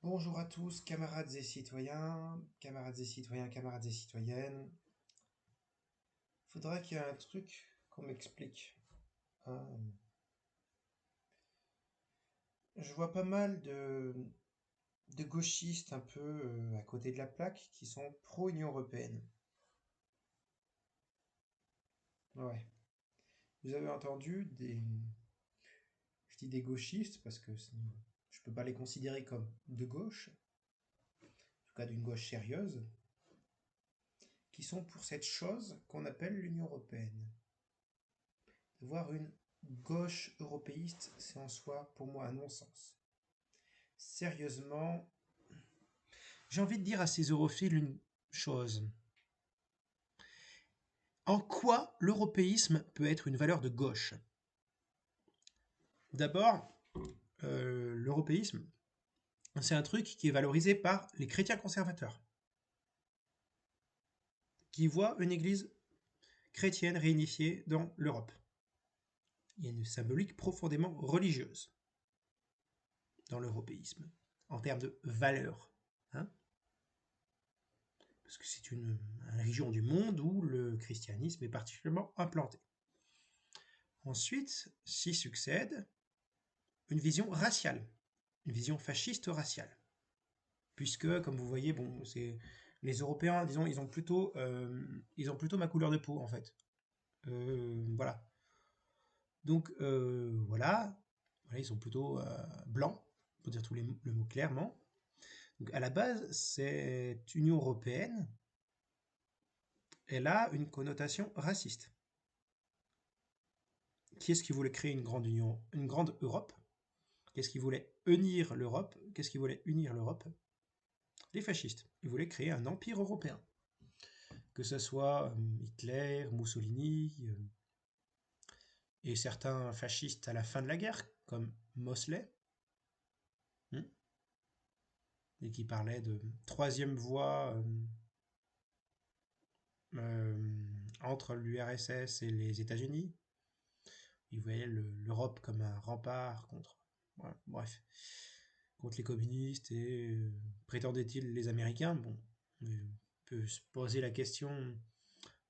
Bonjour à tous, camarades et citoyens, camarades et citoyennes. Faudra qu'il y ait un truc qu'on m'explique. Hein. Je vois pas mal de gauchistes un peu à côté de la plaque qui sont pro-Union européenne. Ouais. Vous avez entendu des... Je dis des gauchistes parce que je peux pas les considérer comme de gauche, en tout cas d'une gauche sérieuse, qui sont pour cette chose qu'on appelle l'Union européenne. Voir une gauche européiste, c'est en soi, pour moi, un non-sens. Sérieusement, j'ai envie de dire à ces europhiles une chose. En quoi l'européisme peut être une valeur de gauche? D'abord, l'européisme, c'est un truc qui est valorisé par les chrétiens conservateurs, qui voient une église chrétienne réunifiée dans l'Europe. Il y a une symbolique profondément religieuse dans l'européisme, en termes de valeur. Hein, parce que c'est une région du monde où le christianisme est particulièrement implanté. Ensuite, s'y succède une vision raciale, une vision fasciste raciale. Puisque, comme vous voyez, bon, c'est les Européens, disons, ils ont plutôt ma couleur de peau en fait. Voilà. Donc voilà, ils sont plutôt blancs, pour dire le mot clairement. Donc à la base, cette Union européenne, elle a une connotation raciste. Qui est-ce qui voulait créer une grande union, une grande Europe? Qu'est-ce qui voulait unir l'Europe? Qu'est-ce qui voulait unir l'Europe? Les fascistes. Ils voulaient créer un empire européen. Que ce soit Hitler, Mussolini et certains fascistes à la fin de la guerre, comme Mosley, et qui parlaient de troisième voie entre l'URSS et les États-Unis. Ils voyaient l'Europe comme un rempart contre, ouais, bref, contre les communistes et prétendait-il les Américains. Bon, on peut se poser la question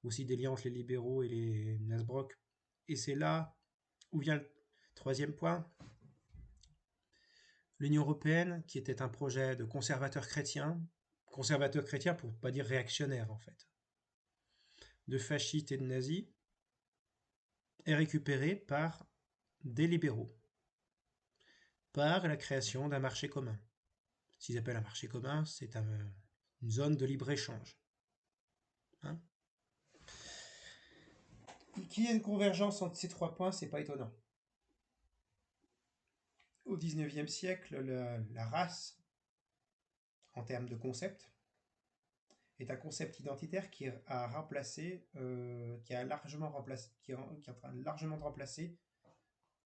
aussi des liens entre les libéraux et les Nasbrock. Et c'est là où vient le troisième point. L'Union européenne, qui était un projet de conservateurs chrétiens pour ne pas dire réactionnaires en fait, de fascistes et de nazis, est récupérée par des libéraux, par la création d'un marché commun. Ce qu'ils appellent un marché commun, c'est une zone de libre-échange. Hein, qu'il y ait une convergence entre ces trois points, c'est pas étonnant. Au XIXe siècle, la race, en termes de concept, est un concept identitaire a remplacé, qui a largement remplacé, qui est en train largement de remplacer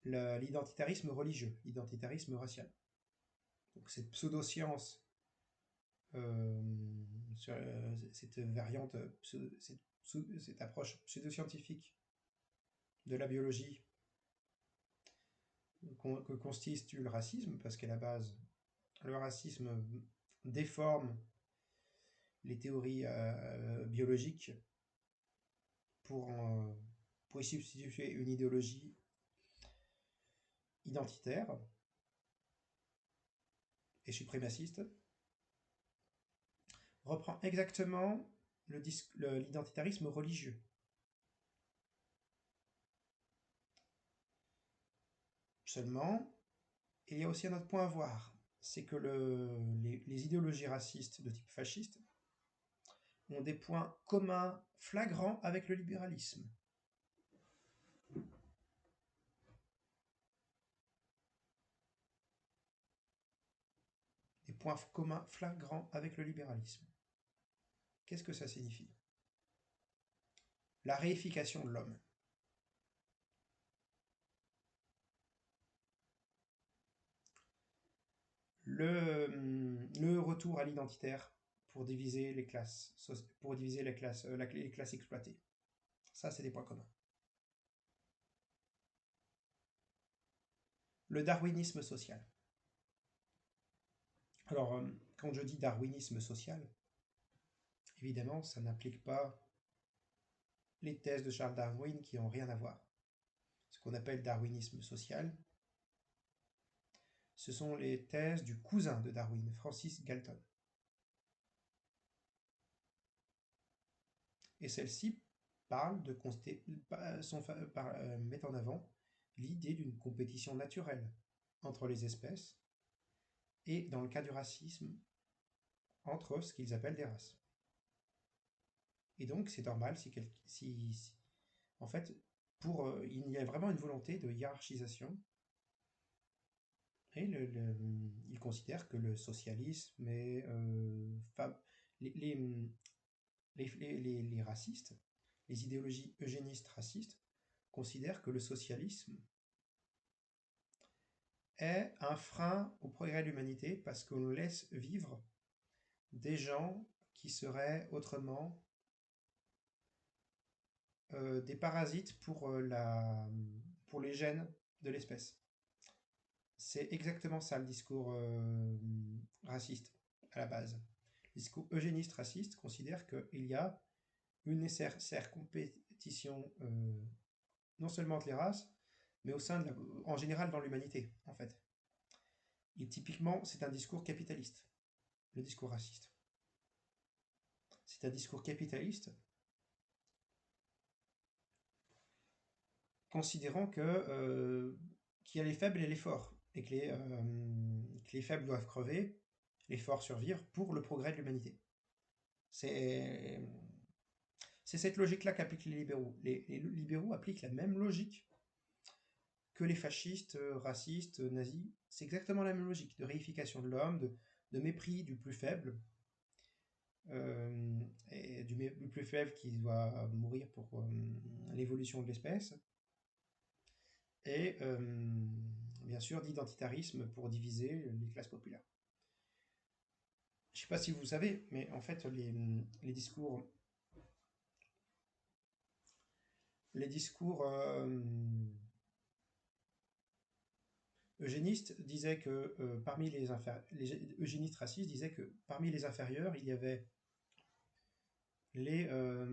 l'identitarisme religieux, l'identitarisme racial. Donc cette pseudo-science, cette variante, cette approche pseudo-scientifique de la biologie que constitue le racisme, parce qu'à la base, le racisme déforme les théories biologiques pour, pour y substituer une idéologie identitaire et suprémaciste, reprend exactement l'identitarisme religieux. Seulement, il y a aussi un autre point à voir, c'est que les idéologies racistes de type fasciste ont des points communs flagrants avec le libéralisme. Des points communs flagrants avec le libéralisme. Qu'est-ce que ça signifie? La réification de l'homme. Le retour à l'identitaire pour diviser les classes, pour diviser les classes exploitées. Ça, c'est des points communs. Le darwinisme social. Alors, quand je dis darwinisme social, évidemment, ça n'implique pas les thèses de Charles Darwin qui n'ont rien à voir. Ce qu'on appelle darwinisme social, ce sont les thèses du cousin de Darwin, Francis Galton. Et celles-ci parlent de mettent en avant l'idée d'une compétition naturelle entre les espèces et, dans le cas du racisme, entre ce qu'ils appellent des races. Et donc, c'est normal en fait, il y a vraiment une volonté de hiérarchisation, et il considère que le socialisme est les, les, les racistes, les idéologies eugénistes racistes, considèrent que le socialisme est un frein au progrès de l'humanité parce qu'on laisse vivre des gens qui seraient autrement des parasites pour les gènes de l'espèce. C'est exactement ça le discours raciste à la base. Le discours eugéniste raciste considère qu'il y a une nécessaire compétition non seulement entre les races, mais en général dans l'humanité, en fait. Et typiquement, c'est un discours capitaliste, le discours raciste. C'est un discours capitaliste considérant qu'il y a les faibles et les forts, et que les faibles doivent crever, les forts survivre pour le progrès de l'humanité. C'est cette logique-là qu'appliquent les libéraux. Les libéraux appliquent la même logique que les fascistes, racistes, nazis. C'est exactement la même logique de réification de l'homme, de mépris du plus faible, et du plus faible qui doit mourir pour l'évolution de l'espèce, et bien sûr d'identitarisme pour diviser les classes populaires. Je ne sais pas si vous savez, mais en fait les discours eugénistes disaient que les eugénistes racistes disaient que parmi les inférieurs, il y avait les, euh,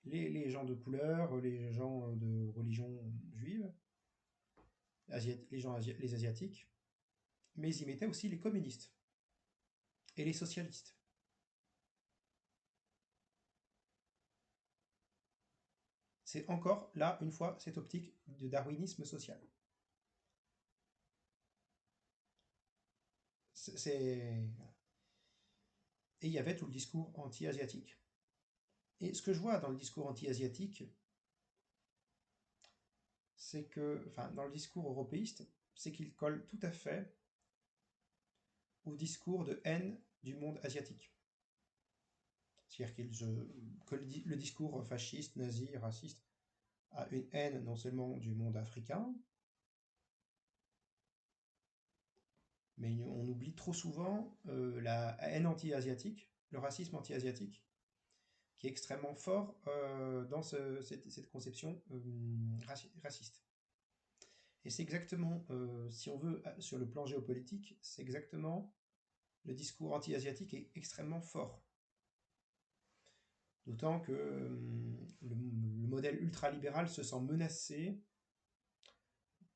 les gens de couleur, les gens de religion juive, les asiatiques, mais ils y mettaient aussi les communistes et les socialistes. C'est encore, là, une fois, cette optique de darwinisme social. Et il y avait tout le discours anti-asiatique. Et ce que je vois dans le discours anti-asiatique, dans le discours européiste, c'est qu'il colle tout à fait au discours de haine du monde asiatique. C'est-à-dire que le discours fasciste, nazi, raciste a une haine non seulement du monde africain, mais on oublie trop souvent la haine anti-asiatique, le racisme anti-asiatique, qui est extrêmement fort dans cette conception raciste. Et c'est exactement, si on veut, sur le plan géopolitique, c'est exactement le discours anti-asiatique est extrêmement fort. D'autant que le modèle ultralibéral se sent menacé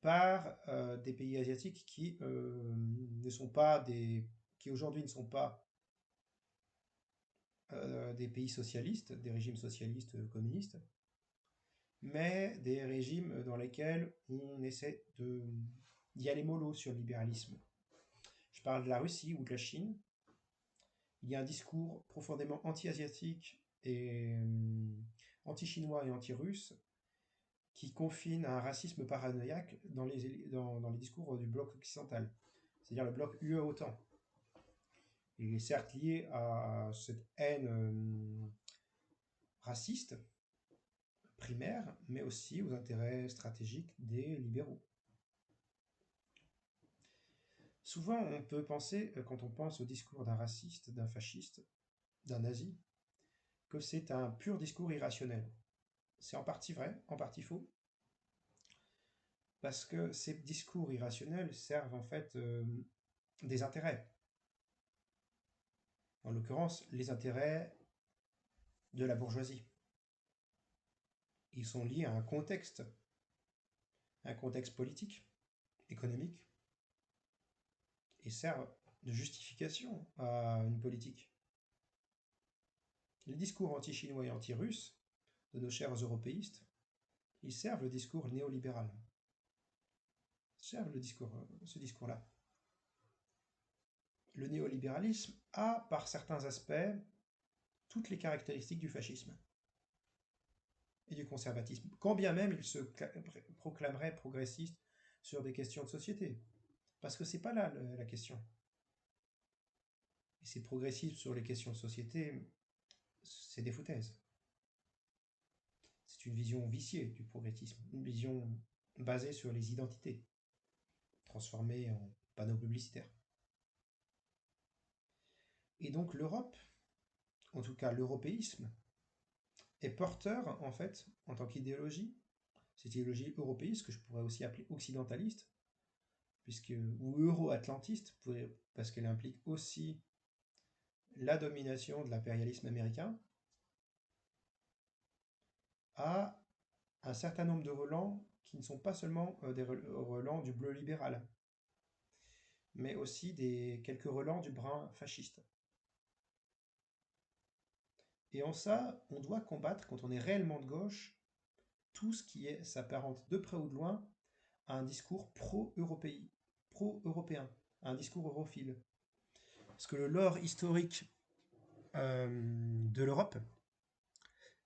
par des pays asiatiques qui aujourd'hui ne sont pas des pays socialistes, des régimes socialistes communistes, mais des régimes dans lesquels on essaie d'y aller mollo sur le libéralisme. Je parle de la Russie ou de la Chine. Il y a un discours profondément anti-asiatique et anti-chinois et anti-russe qui confine à un racisme paranoïaque dans les discours du bloc occidental, c'est-à-dire le bloc UE-OTAN. Il est certes lié à cette haine raciste primaire, mais aussi aux intérêts stratégiques des libéraux. Souvent, on peut penser, quand on pense au discours d'un raciste, d'un fasciste, d'un nazi, que c'est un pur discours irrationnel. C'est en partie vrai, en partie faux, parce que ces discours irrationnels servent en fait des intérêts. en l'occurrence les intérêts de la bourgeoisie. Ils sont liés à un contexte politique, économique, et servent de justification à une politique. Les discours anti-chinois et anti-russes de nos chers européistes, ils servent le discours néolibéral. Ils servent ce discours-là. Le néolibéralisme a, par certains aspects, toutes les caractéristiques du fascisme et du conservatisme, quand bien même il se proclamerait progressiste sur des questions de société. Parce que c'est pas là la question. Et c'est progressiste sur les questions de société, c'est des foutaises. C'est une vision viciée du progressisme, une vision basée sur les identités, transformée en panneaux publicitaires. Et donc l'Europe, en tout cas l'européisme, est porteur, en fait, en tant qu'idéologie, cette idéologie européiste, que je pourrais aussi appeler occidentaliste, ou euro-atlantiste, parce qu'elle implique aussi la domination de l'impérialisme américain, a un certain nombre de relents qui ne sont pas seulement des relents du bleu libéral, mais aussi quelques relents du brun fasciste. Et en ça, on doit combattre, quand on est réellement de gauche, tout ce qui s'apparente de près ou de loin à un discours pro-européen, un discours europhile. Parce que le lore historique de l'Europe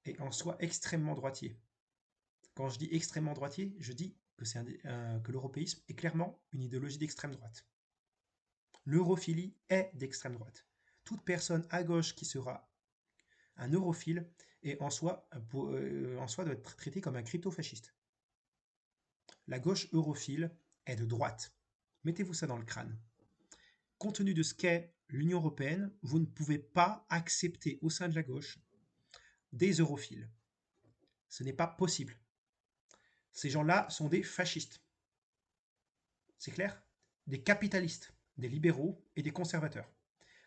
est en soi extrêmement droitier. Quand je dis extrêmement droitier, je dis que l'européisme est clairement une idéologie d'extrême droite. L'europhilie est d'extrême droite. Toute personne à gauche qui sera un europhile est en soi doit être traité comme un crypto-fasciste. La gauche europhile est de droite. Mettez-vous ça dans le crâne. Compte tenu de ce qu'est l'Union européenne, vous ne pouvez pas accepter au sein de la gauche des europhiles. Ce n'est pas possible. Ces gens-là sont des fascistes. C'est clair? Des capitalistes, des libéraux et des conservateurs.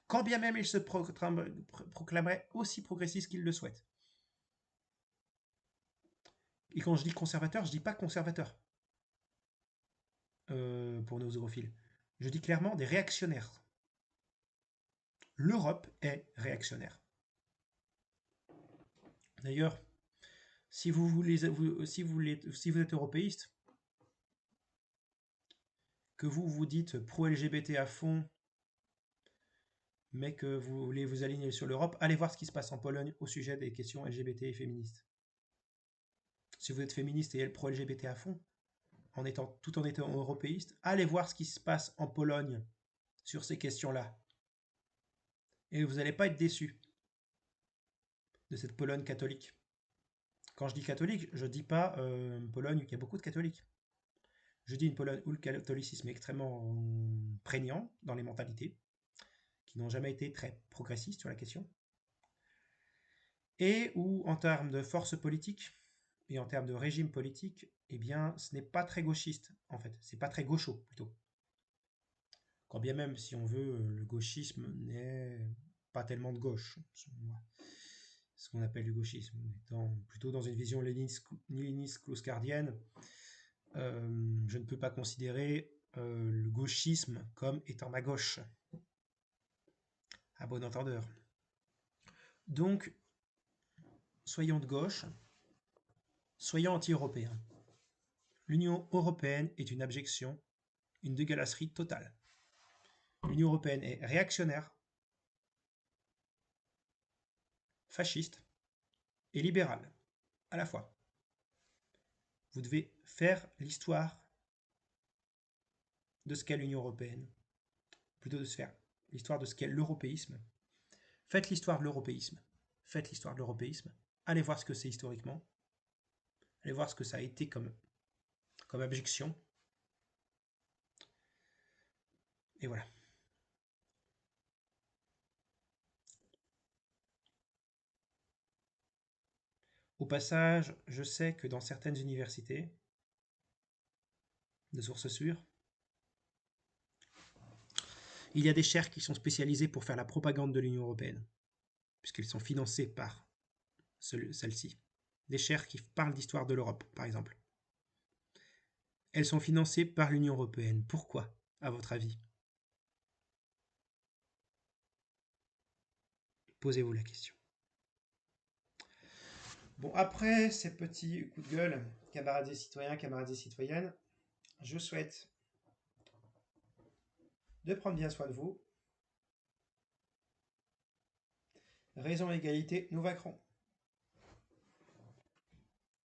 Quand bien même ils se proclameraient aussi progressistes qu'ils le souhaitent. Et quand je dis conservateur, je ne dis pas conservateur pour nos europhiles. Je dis clairement des réactionnaires. L'Europe est réactionnaire. D'ailleurs, si vous êtes européiste, que vous dites pro-LGBT à fond, mais que vous voulez vous aligner sur l'Europe, allez voir ce qui se passe en Pologne au sujet des questions LGBT et féministes. Si vous êtes féministe et pro-LGBT à fond, tout en étant européiste, allez voir ce qui se passe en Pologne sur ces questions-là. Et vous n'allez pas être déçus de cette Pologne catholique. Quand je dis catholique, je ne dis pas Pologne où il y a beaucoup de catholiques. Je dis une Pologne où le catholicisme est extrêmement prégnant dans les mentalités, qui n'ont jamais été très progressistes sur la question, et où, en termes de force politique et en termes de régime politique, eh bien, ce n'est pas très gauchiste, en fait. C'est pas très gaucho, plutôt. Quand bien même, si on veut, le gauchisme n'est pas tellement de gauche, ce qu'on appelle le gauchisme, étant plutôt dans une vision léniniste clouscardienne, je ne peux pas considérer le gauchisme comme étant ma gauche, à bon entendeur. Donc, soyons de gauche, soyons anti-européens. L'Union européenne est une abjection, une dégueulasserie totale. L'Union européenne est réactionnaire, fasciste et libérale, à la fois. Vous devez faire l'histoire de ce qu'est l'Union européenne, plutôt de se faire l'histoire de ce qu'est l'européisme. Faites l'histoire de l'européisme. Faites l'histoire de l'européisme. Allez voir ce que c'est historiquement. Allez voir ce que ça a été comme abjection. Et voilà. Au passage, je sais que dans certaines universités, de sources sûres, Il y a des chaires qui sont spécialisées pour faire la propagande de l'Union européenne, puisqu'elles sont financées par celle-ci. Des chaires qui parlent d'histoire de l'Europe, par exemple. Elles sont financées par l'Union européenne. Pourquoi, à votre avis? Posez-vous la question. Bon, après ces petits coups de gueule, camarades et citoyens, camarades et citoyennes, je souhaite de prendre bien soin de vous. Raison, égalité, nous vaincrons.